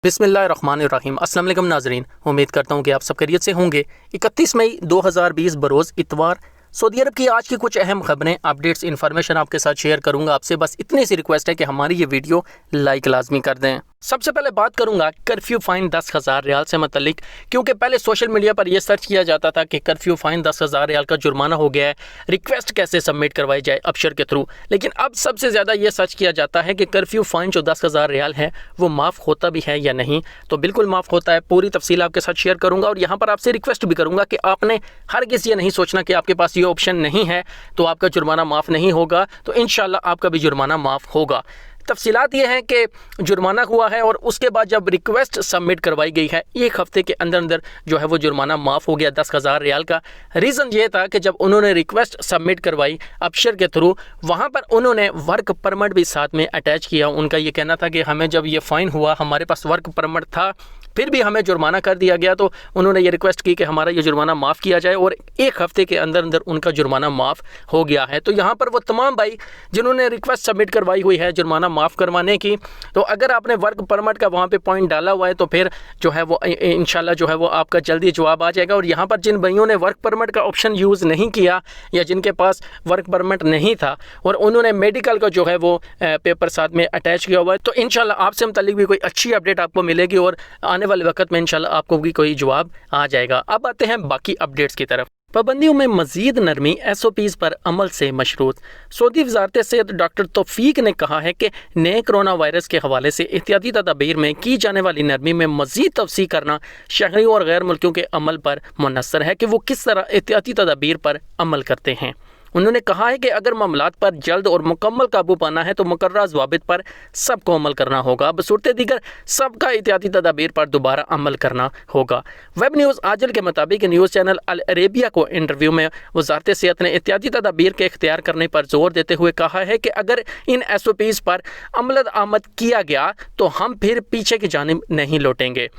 बिस्मिल्लाहिर्रहमानिर्रहीम। अस्सलाम वालेकुम नाजरीन, उम्मीद करता हूँ कि आप सब खैरियत से होंगे। 31 मई 2020 बरोज़ इतवार सऊदी अरब की आज की कुछ अहम खबरें, अपडेट्स, इन्फॉर्मेशन आपके साथ शेयर करूंगा। आपसे बस इतनी सी रिक्वेस्ट है कि हमारी ये वीडियो लाइक लाजमी कर दें। सबसे पहले बात करूंगा कर्फ्यू फाइन 10,000 रियाल से मुतल्लिक, क्योंकि पहले सोशल मीडिया पर यह सर्च किया जाता था कि कर्फ्यू फाइन 10,000 रियाल का जुर्माना हो गया है, रिक्वेस्ट कैसे सबमिट करवाई जाए अबशर के थ्रू। लेकिन अब सबसे ज़्यादा ये सर्च किया जाता है कि कर्फ्यू फाइन जो 10,000 रियाल है वो माफ़ होता भी है या नहीं। तो बिल्कुल माफ़ होता है, पूरी तफसील आपके साथ शेयर करूँगा। और यहाँ पर आपसे रिक्वेस्ट भी करूँगा कि आपने हरगिज़ ये नहीं सोचना कि आपके पास ये ऑप्शन नहीं है तो आपका जुर्माना माफ़ नहीं होगा। तो इंशाल्लाह आपका भी जुर्माना माफ़ होगा। तफसीलात ये हैं कि जुर्माना हुआ है और उसके बाद जब रिक्वेस्ट सबमिट करवाई गई है, एक हफ्ते के अंदर अंदर जो है वो जुर्माना माफ़ हो गया 10,000 रियाल का। रीज़न ये था कि जब उन्होंने रिक्वेस्ट सबमिट करवाई अबशर के थ्रू, वहाँ पर उन्होंने वर्क परमिट भी साथ में अटैच किया। उनका ये कहना था कि हमें जब ये फ़ाइन हुआ, हमारे पास वर्क परमिट था, फिर भी हमें जुर्माना कर दिया गया। तो उन्होंने ये रिक्वेस्ट की कि हमारा ये जुर्माना माफ़ किया जाए और एक हफ़्ते के अंदर अंदर उनका जुर्माना माफ़ हो गया है। तो यहाँ पर वो तमाम भाई जिन्होंने रिक्वेस्ट सबमिट करवाई हुई है जुर्माना माफ़ करवाने की, तो अगर आपने वर्क परमिट का वहाँ पे पॉइंट डाला हुआ है तो फिर जो है वो इंशाल्लाह जो है वो आपका जल्दी जवाब आ जाएगा। और यहाँ पर जिन भाइयों ने वर्क परमिट का ऑप्शन यूज़ नहीं किया या जिनके पास वर्क परमिट नहीं था और उन्होंने मेडिकल का जो है वो पेपर साथ में अटैच किया हुआ है, तो इंशाल्लाह आपसे मुतल्लिक भी कोई अच्छी अपडेट आपको मिलेगी और आने वाले वक्त में इंशाल्लाह आपको भी कोई जवाब आ जाएगा। अब आते हैं बाकी अपडेट्स की तरफ। पाबंदियों में मजीद नरमी, SOPs पर अमल से मशरूत। सऊदी वज़ारत सेहत डॉक्टर तौफीक ने कहा है कि नए कोरोना वायरस के हवाले से एहतियाती तदाबीर में की जाने वाली नरमी में मजीद तवसी करना शहरियों और गैर मुल्कियों के अमल पर मुनहसर है कि वो किस तरह एहतियाती तदाबीर पर अमल करते हैं। उन्होंने कहा है कि अगर मामलात पर जल्द और मुकम्मल काबू पाना है तो मुकर्रर ज़वाबित पर सबको अमल करना होगा, बसूरत दीगर सबका एहतियाती तदाबीर पर दोबारा अमल करना होगा। वेब न्यूज़ आजल के मुताबिक न्यूज़ चैनल अल अरेबिया को इंटरव्यू में वज़ारत सेहत ने एहतियाती तदाबीर के इख्तियार करने पर जोर देते हुए कहा है कि अगर इन SOPs पर अमल आमद किया गया तो हम फिर पीछे की जानिब नहीं लौटेंगे।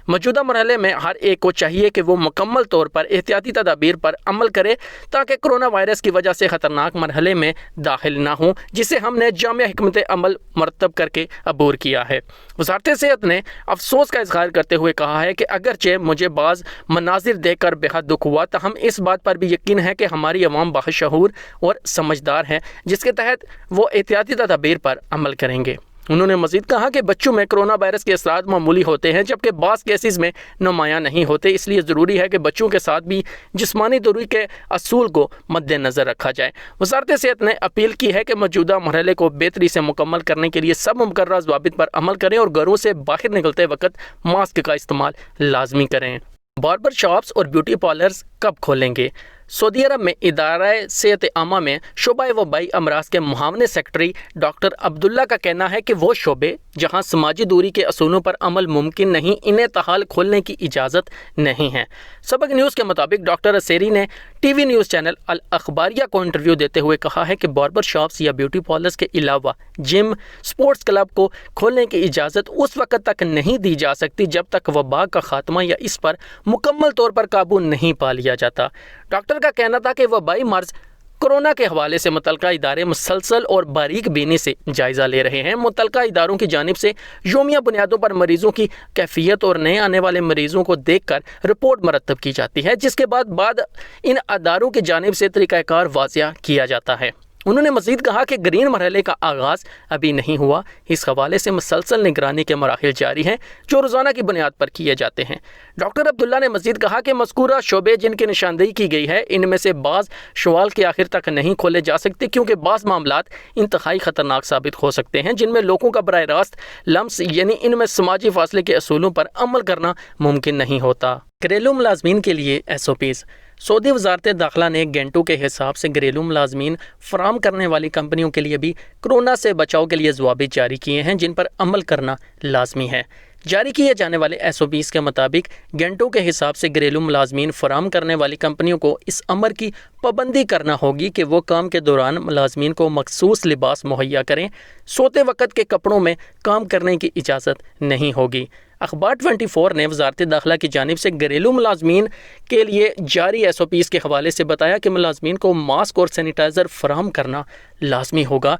मौजूदा मरहले में हर एक को चाहिए कि वो मुकम्मल तौर पर एहतियाती तदाबीर पर अमल करे ताकि कोरोना वायरस की वजह से ख़तरनाक मरहले में दाखिल ना हो, जिसे हमने जामिया हिकमत अमल मरतब करके अबूर किया है। वज़ारत सेहत ने अफसोस का इज़हार करते हुए कहा है कि अगरचे मुझे बाज़ मनाजिर देख कर बेहद दुख हुआ, तो हम इस बात पर भी यकीन है कि हमारी अवाम बाशऊर और समझदार है, जिसके तहत वो एहतियाती तदाबीर पर अमल करेंगे। उन्होंने मज़ीद कहा कि बच्चों में कोरोना वायरस के असरात मामूली होते हैं जबकि बाज़ केसेस में नुमायां नहीं होते, इसलिए ज़रूरी है कि बच्चों के साथ भी जिस्मानी दूरी के असूल को मद्देनज़र रखा जाए। वज़ारत सेहत ने अपील की है कि मौजूदा मरहले को बेहतरी से मुकम्मल करने के लिए सब मुकर्रर ज़वाबित पर अमल करें और घरों से बाहर निकलते वक्त मास्क का इस्तेमाल लाजमी करें। बार्बर शॉप्स और ब्यूटी पार्लर्स कब खोलेंगे? सऊदी अरब में इदारा सेहत आमा में शोबा वबाई अमराज के मुआवने सेक्रेटरी डॉक्टर अब्दुल्ला का कहना है कि वो शोबे जहां समाजी दूरी के असूलों पर अमल मुमकिन नहीं, इन्हें ताहाल खोलने की इजाज़त नहीं है। सबक न्यूज़ के मुताबिक डॉक्टर असेरी ने TV न्यूज़ चैनल अल अखबारिया को इंटरव्यू देते हुए कहा है कि बार्बर शॉप्स या ब्यूटी पार्लर्स के अलावा जिम, स्पोर्ट्स क्लब को खोलने की इजाज़त उस वक्त तक नहीं दी जा सकती जब तक वबा का खात्मा या इस पर मुकम्मल तौर पर काबू नहीं पा लिया जाता। डॉक्टर का कहना था कि वबाई मर्ज कोरोना के हवाले से मुतलका इदारे मुसलसल और बारीक बीनी से जायज़ा ले रहे हैं। मुतलका इदारों की जानिब से योमिया बुनियादों पर मरीज़ों की कैफियत और नए आने वाले मरीज़ों को देख कर रिपोर्ट मरतब की जाती है, जिसके बाद इन अदारों की जानिब से तरीक़ाकार वाज़िया किया जाता है। उन्होंने मज़ीद कहा कि ग्रीन मरहले का आगाज़ अभी नहीं हुआ, इस हवाले से मुसलसल निगरानी के मराहिल जारी हैं जो रोज़ाना की बुनियाद पर किए जाते हैं। डॉक्टर अब्दुल्ला ने मज़ीद कहा कि मज़कूरा शोबे जिनकी निशानदेही की गई है, इनमें से बाज़ शवाल के आखिर तक नहीं खोले जा सकते क्योंकि बाज़ मामलात इंतहाई ख़तरनाक साबित हो सकते हैं जिनमें लोगों का बराह रास्त लम्स यानी इनमें समाजी फासले के असूलों पर अमल करना मुमकिन नहीं होता। घरेलू मुलाजमीन के लिए SOPs। सऊदी वज़ारत दाखिला ने घंटों के हिसाब से घरेलू मुलाजमीन फराम करने वाली कंपनियों के लिए भी कोरोना से बचाव के लिए ज़वाबित जारी किए हैं जिन पर अमल करना लाजमी है। जारी किए जाने वाले SOPs के मुताबिक घंटों के हिसाब से घरेलू मुलाजमीन फराम करने वाली कंपनियों को इस अमर की पाबंदी करना होगी कि वो काम के दौरान मुलाजमीन को मखसूस लिबास मुहैया करें, सोते वक्त के कपड़ों में काम करने की इजाज़त नहीं होगी। अखबार 24 ने वज़ारत दाखिला की जानिब से घरेलू मुलाजमीन के लिए जारी SOPs के हवाले से बताया कि मुलाजमीन को मास्क और सैनिटाइज़र फराहम करना लाजमी होगा।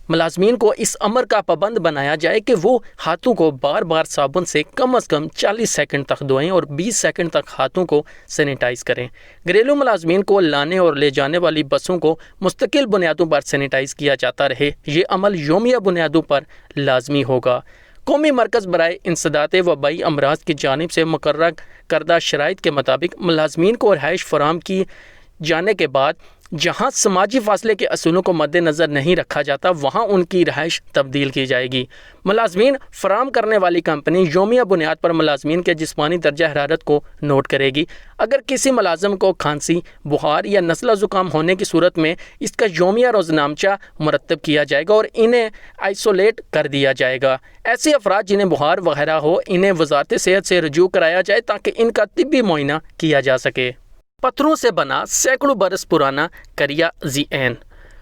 ملازمین کو اس امر کا پابند بنایا جائے کہ وہ ہاتھوں کو بار بار صابن سے کم از کم 40 سیکنڈ تک دھوئیں اور 20 سیکنڈ تک ہاتھوں کو سینیٹائز کریں۔ گھریلو ملازمین کو لانے اور لے جانے والی بسوں کو مستقل بنیادوں پر سینیٹائز کیا جاتا رہے۔ یہ عمل یومیہ بنیادوں پر لازمی ہوگا۔ قومی مرکز برائے انسداد وبائی امراض کی جانب سے مقررہ کردہ شرائط کے مطابق ملازمین کو رہائش فراہم کی جانے کے بعد جہاں سماجی فاصلے کے اصولوں کو مد نظر نہیں رکھا جاتا وہاں ان کی رہائش تبدیل کی جائے گی۔ ملازمین فراہم کرنے والی کمپنی یومیہ بنیاد پر ملازمین کے جسمانی درجہ حرارت کو نوٹ کرے گی۔ اگر کسی ملازم کو کھانسی، بخار یا نزلہ زکام ہونے کی صورت میں اس کا یومیہ روزنامچہ مرتب کیا جائے گا اور انہیں آئسولیٹ کر دیا جائے گا۔ ایسے افراد جنہیں بخار وغیرہ ہو انہیں وزارت صحت سے رجوع کرایا جائے تاکہ ان کا طبی معائنہ کیا جا سکے۔ پتھروں سے بنا سینکڑوں برس پرانا کریا زی این۔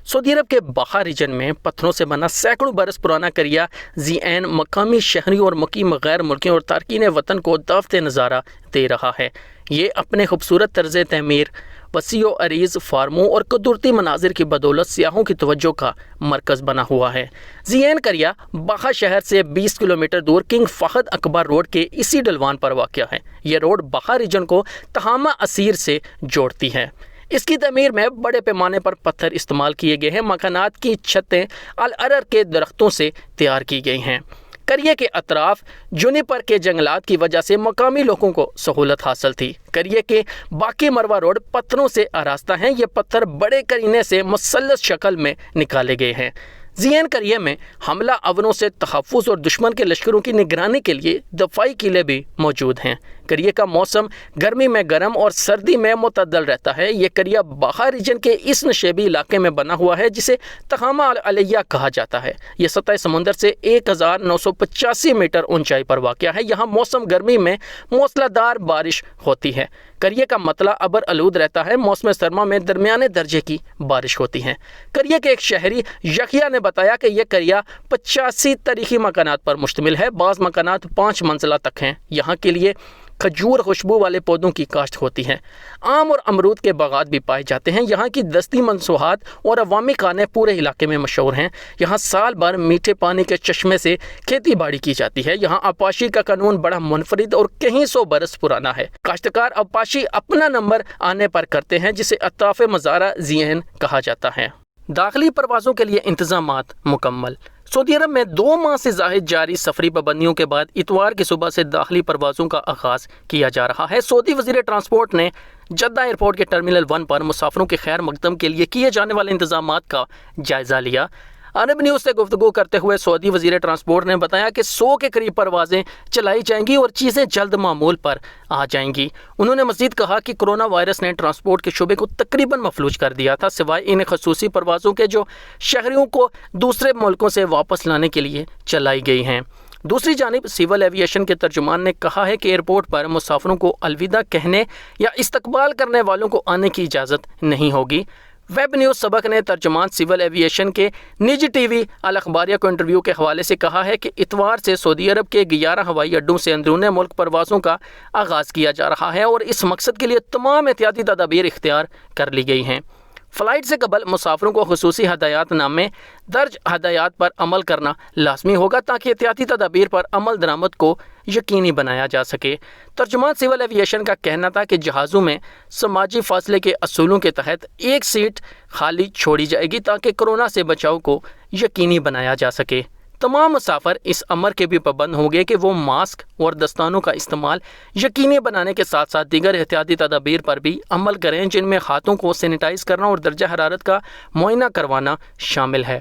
سعودی عرب کے باہا ریجن میں پتھروں سے بنا سینکڑوں برس پرانا کریا زی این مقامی شہریوں اور مقیم غیر ملکیوں اور تارکین وطن کو دعوت نظارہ دے رہا ہے۔ یہ اپنے خوبصورت طرز تعمیر، وسیع و عریض فارموں اور قدرتی مناظر کی بدولت سیاحوں کی توجہ کا مرکز بنا ہوا ہے۔ زی این کریا باہا شہر سے 20 کلومیٹر دور کنگ فہد اکبر روڈ کے اسی ڈلوان پر واقع ہے۔ یہ روڈ باہا ریجن کو تہامہ اسیر سے جوڑتی ہے۔ اس کی تعمیر میں بڑے پیمانے پر پتھر استعمال کیے گئے ہیں۔ مکانات کی چھتیں الارر کے درختوں سے تیار کی گئی ہیں۔ کریے کے اطراف جونیپر کے جنگلات کی وجہ سے مقامی لوگوں کو سہولت حاصل تھی۔ کریے کے باقی مروا روڈ پتھروں سے آراستہ ہیں۔ یہ پتھر بڑے کرینے سے مثلث شکل میں نکالے گئے ہیں۔ زی این کریے میں حملہ آوروں سے تحفظ اور دشمن کے لشکروں کی نگرانی کے لیے دفاعی قلعے بھی موجود ہیں۔ کریے کا موسم گرمی میں گرم اور سردی میں معتدل رہتا ہے۔ یہ کریا باہا ریجن کے اس نشیبی علاقے میں بنا ہوا ہے جسے تہامہ علیہ کہا جاتا ہے۔ یہ سطح سمندر سے 1985 میٹر اونچائی پر واقع ہے۔ یہاں موسم گرمی میں موسلا دھار بارش ہوتی ہے۔ کریے کا مطلع ابر آلود رہتا ہے۔ موسم سرما میں درمیانے درجے کی بارش ہوتی ہے۔ کریے کے ایک شہری یحییٰ نے بتایا کہ یہ کریا 85 تاریخی مکانات پر مشتمل ہے۔ بعض مکانات 5 منزلہ تک ہیں۔ یہاں کے لیے کھجور خوشبو والے پودوں کی کاشت ہوتی ہے۔ آم اور امرود کے باغات بھی پائے جاتے ہیں۔ یہاں کی دستی مصنوعات اور عوامی کھانے پورے علاقے میں مشہور ہیں۔ یہاں سال بھر میٹھے پانی کے چشمے سے کھیتی باڑی کی جاتی ہے۔ یہاں آپاشی کا قانون بڑا منفرد اور کئی سو برس پرانا ہے۔ کاشتکار آپاشی اپنا نمبر آنے پر کرتے ہیں جسے اطراف مزارع زی این کہا جاتا ہے۔ داخلی پروازوں کے لیے انتظامات مکمل۔ سعودی عرب میں 2 ماہ سے زائد جاری سفری پابندیوں کے بعد اتوار کی صبح سے داخلی پروازوں کا آغاز کیا جا رہا ہے۔ سعودی وزیر ٹرانسپورٹ نے جدہ ایئرپورٹ کے ٹرمینل 1 پر مسافروں کے خیر مقدم کے لیے کیے جانے والے انتظامات کا جائزہ لیا۔ عرب نیوز سے گفتگو کرتے ہوئے سعودی وزیر ٹرانسپورٹ نے بتایا کہ 100 کے قریب پروازیں چلائی جائیں گی اور چیزیں جلد معمول پر آ جائیں گی۔ انہوں نے مزید کہا کہ کرونا وائرس نے ٹرانسپورٹ کے شعبے کو تقریباً مفلوج کر دیا تھا، سوائے ان خصوصی پروازوں کے جو شہریوں کو دوسرے ملکوں سے واپس لانے کے لیے چلائی گئی ہیں۔ دوسری جانب سول ایویشن کے ترجمان نے کہا ہے کہ ایئرپورٹ پر مسافروں کو الوداع کہنے یا استقبال کرنے والوں کو آنے کی اجازت نہیں ہوگی۔ ویب نیوز سبق نے ترجمان سول ایویشن کے نجی ٹی وی الاخباریہ کو انٹرویو کے حوالے سے کہا ہے کہ اتوار سے سعودی عرب کے 11 ہوائی اڈوں سے اندرون ملک پروازوں کا آغاز کیا جا رہا ہے اور اس مقصد کے لیے تمام احتیاطی تدابیر اختیار کر لی گئی ہیں۔ فلائٹ سے قبل مسافروں کو خصوصی ہدایات نامے درج ہدایات پر عمل کرنا لازمی ہوگا تاکہ احتیاطی تدابیر پر عمل درآمد کو یقینی بنایا جا سکے۔ ترجمان سول ایویشن کا کہنا تھا کہ جہازوں میں سماجی فاصلے کے اصولوں کے تحت ایک سیٹ خالی چھوڑی جائے گی تاکہ کورونا سے بچاؤ کو یقینی بنایا جا سکے۔ تمام مسافر اس امر کے بھی پابند ہوں گے کہ وہ ماسک اور دستانوں کا استعمال یقینی بنانے کے ساتھ ساتھ دیگر احتیاطی تدابیر پر بھی عمل کریں جن میں ہاتھوں کو سینیٹائز کرنا اور درجہ حرارت کا معائنہ کروانا شامل ہے۔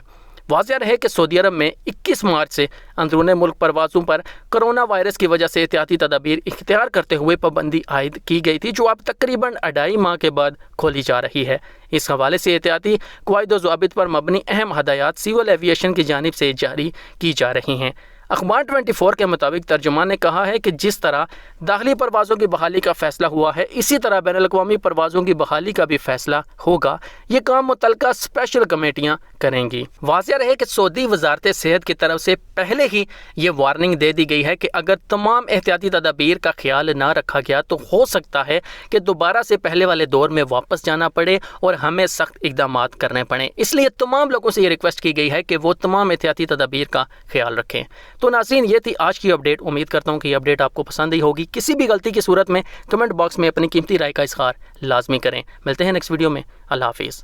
واضح رہے کہ سعودی عرب میں 21 مارچ سے اندرون ملک پروازوں پر کرونا وائرس کی وجہ سے احتیاطی تدابیر اختیار کرتے ہوئے پابندی عائد کی گئی تھی جو اب تقریباً 2.5 ماہ کے بعد کھولی جا رہی ہے۔ اس حوالے سے احتیاطی قواعد و ضوابط پر مبنی اہم ہدایات سول ایویشن کی جانب سے جاری کی جا رہی ہیں۔ अखबार 24 के मुताबिक तर्जुमान ने कहा है कि जिस तरह दाखिली परवाज़ों की बहाली का फ़ैसला हुआ है, इसी तरह बैनुल-अक़वामी परवाज़ों की बहाली का भी फ़ैसला होगा। ये काम मुतल्लिका स्पेशल कमेटियाँ करेंगी। वाज़ेह रहे कि सऊदी वज़ारत सेहत की तरफ से पहले ही ये वार्निंग दे दी गई है कि अगर तमाम एहतियाती तदाबीर का ख्याल ना रखा गया तो हो सकता है कि दोबारा से पहले वाले दौर में वापस जाना पड़े और हमें सख्त इक़दामात करने पड़ें। इसलिए तमाम लोगों से ये रिक्वेस्ट की गई है कि वो तमाम एहतियाती तदाबीर का ख्याल रखें। तो नाज़रीन, ये थी आज की अपडेट। उम्मीद करता हूँ कि ये अपडेट आपको पसंद ही होगी। किसी भी गलती की सूरत में कमेंट बॉक्स में अपनी कीमती राय का इज़हार लाजमी करें। मिलते हैं नेक्स्ट वीडियो में। अल्लाह हाफिज़।